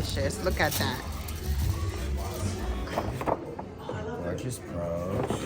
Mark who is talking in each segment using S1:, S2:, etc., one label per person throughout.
S1: delicious. Look at that.
S2: Gorgeous brooch.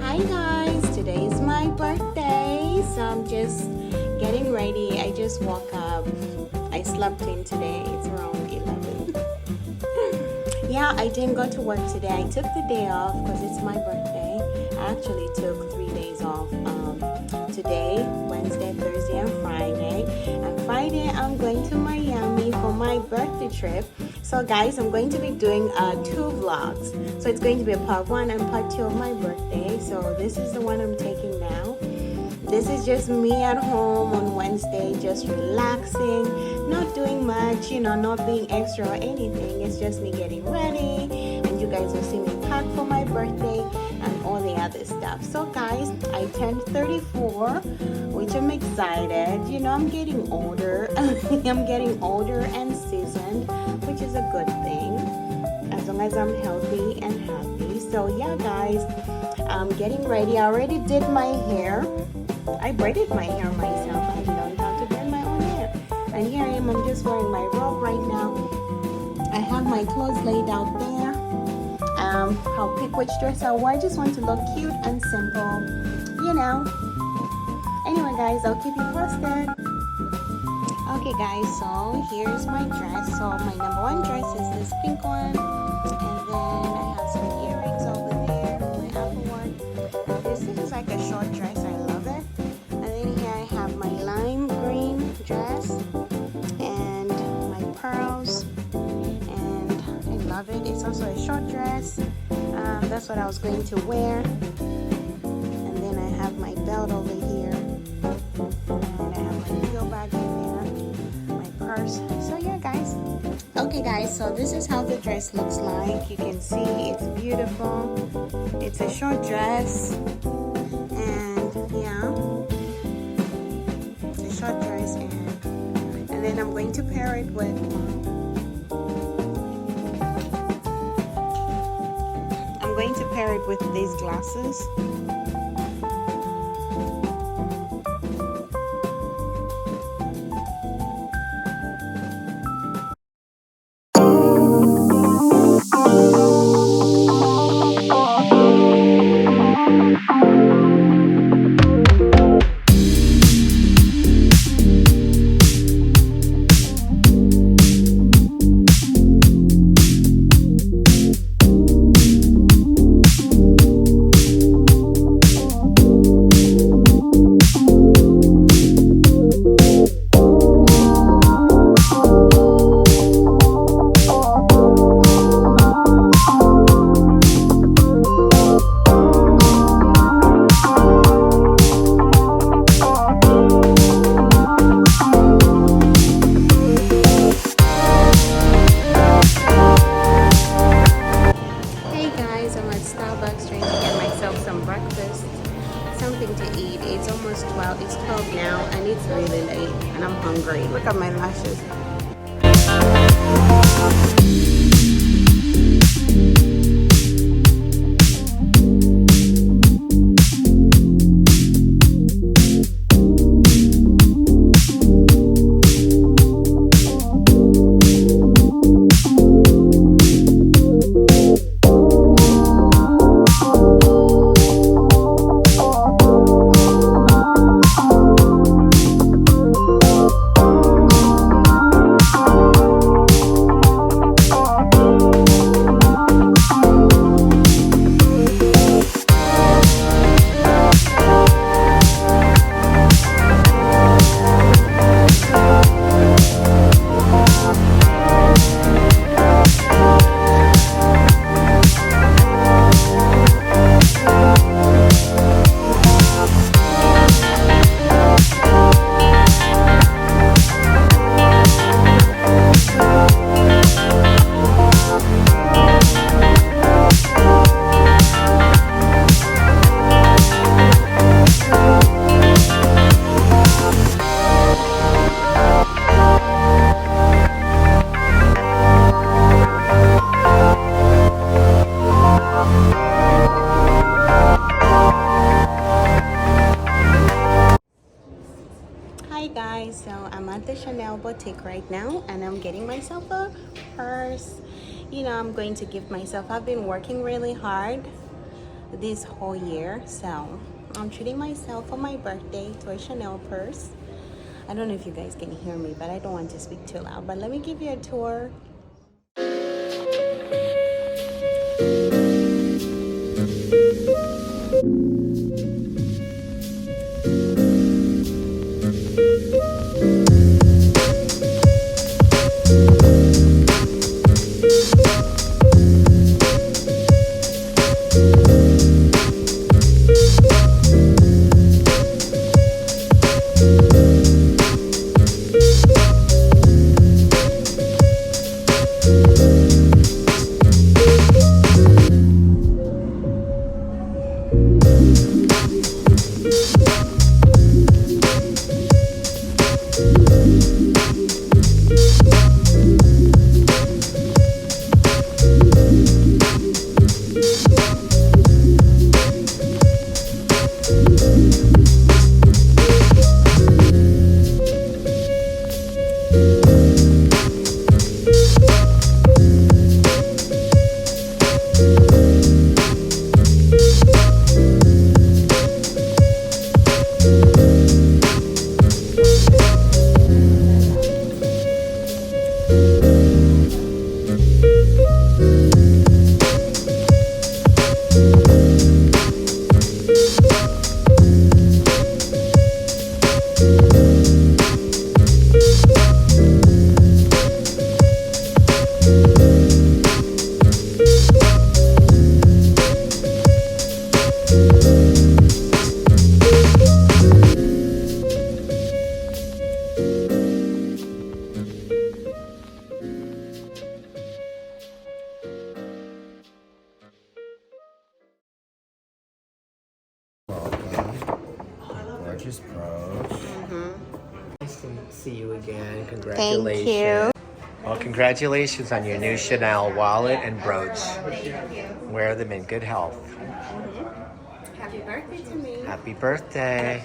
S1: Hi guys, today is my birthday, so I'm just getting ready. I just woke up. I slept in today. It's around 11. Yeah, I didn't go to work today. I took the day off because it's my birthday. I actually took 3 days off. Today, Wednesday, Thursday, and Friday. And Friday, I'm going to Miami for my birthday trip. So guys, I'm going to be doing 2 vlogs. So it's going to be a part 1 and part 2 of my birthday. So this is the one I'm taking now. This is just me at home on Wednesday, just relaxing, not doing much, you know, not being extra or anything. It's just me getting ready, and you guys will see me pack for my birthday and all the other stuff. So guys, I turned 34, which I'm excited. You know, I'm getting older. I'm getting older and seasoned, which is a good thing, as long as I'm healthy and happy. So yeah guys, I'm getting ready. I already did my hair. I braided my hair myself. I learned how to braid my own hair. And here I am, I'm just wearing my robe right now. I have my clothes laid out there. I'll pick which dress I wear. I just want to look cute and simple, you know. Anyway guys, I'll keep you posted. Okay guys, so here's my dress. So my number 1 dress is this pink one. And then I have some earrings over there, my apple one. And this is like a short dress. I love it. And then here I have my lime green dress and my pearls, and I love it. It's also a short dress. That's what I was going to wear. And then I have my belt over here, and I have my heel bag in there, my purse. So yeah guys. Okay guys, so this is how the dress looks like. You can see it's beautiful. It's a short dress, and yeah, it's a short dress, and then I'm going to pair it with these glasses. boutique right now, and I'm getting myself a purse. You know, I'm going to give myself, I've been working really hard this whole year, so I'm treating myself for my birthday to a Chanel purse. I don't know if you guys can hear me, but I don't want to speak too loud, but let me give you a tour.
S2: Gorgeous brooch.
S3: Nice to see you again.
S1: Thank
S3: Congratulations.
S1: you.
S3: Well, congratulations on your new Chanel wallet and brooch. Wear them in good health.
S1: Happy birthday to me.
S3: Happy birthday.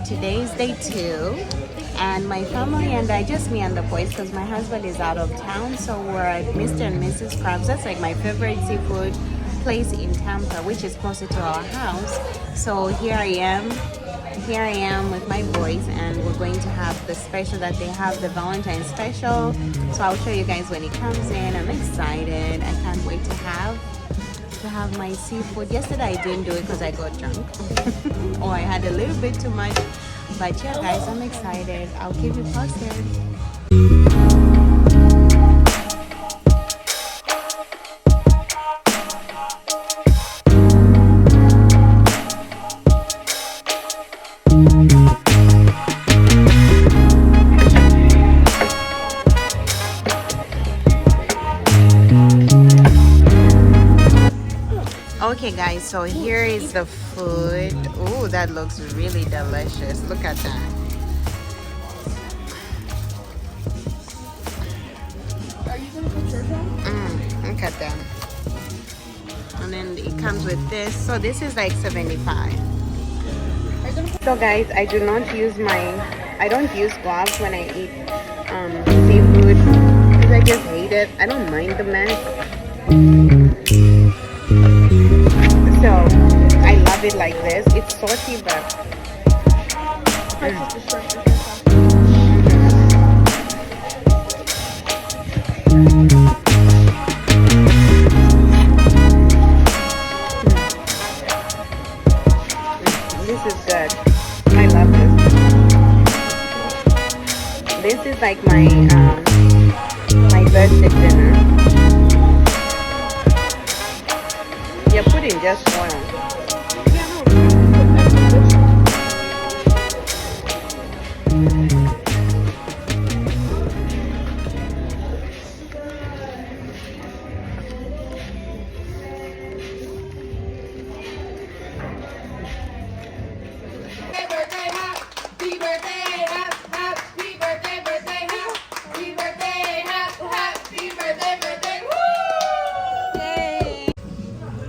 S1: today is day 2, and my family and I, just me and the boys, because my husband is out of town, so we're at Mr. and Mrs. Krabs. That's like my favorite seafood place in Tampa, which is closer to our house. So here I am with my boys, and we're going to have the special that they have, the Valentine's special. So I'll show you guys when it comes in. I'm excited. I can't wait to have my seafood. Yesterday I didn't do it because I got drunk or I had a little bit too much, but yeah guys, I'm excited. I'll keep you posted. Okay guys, so here is the food. Oh, that looks really delicious. Look at that.
S4: Are you gonna put yours on?
S1: Look at that. And then it comes with this. So this is like 75. So guys, I don't use gloves when I eat seafood because I just hate it. I don't mind the mess. So I love it like this. It's salty, but this is good. I love this. This is like my birthday dinner. Yeah, put in just oil.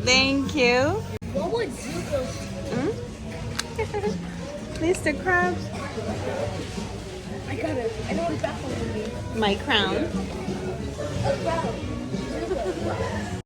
S1: Thank you.
S4: What would you go?
S1: Mr. Krabs.
S4: I got it. I know what that one would be.
S1: My crown.
S4: A crowd.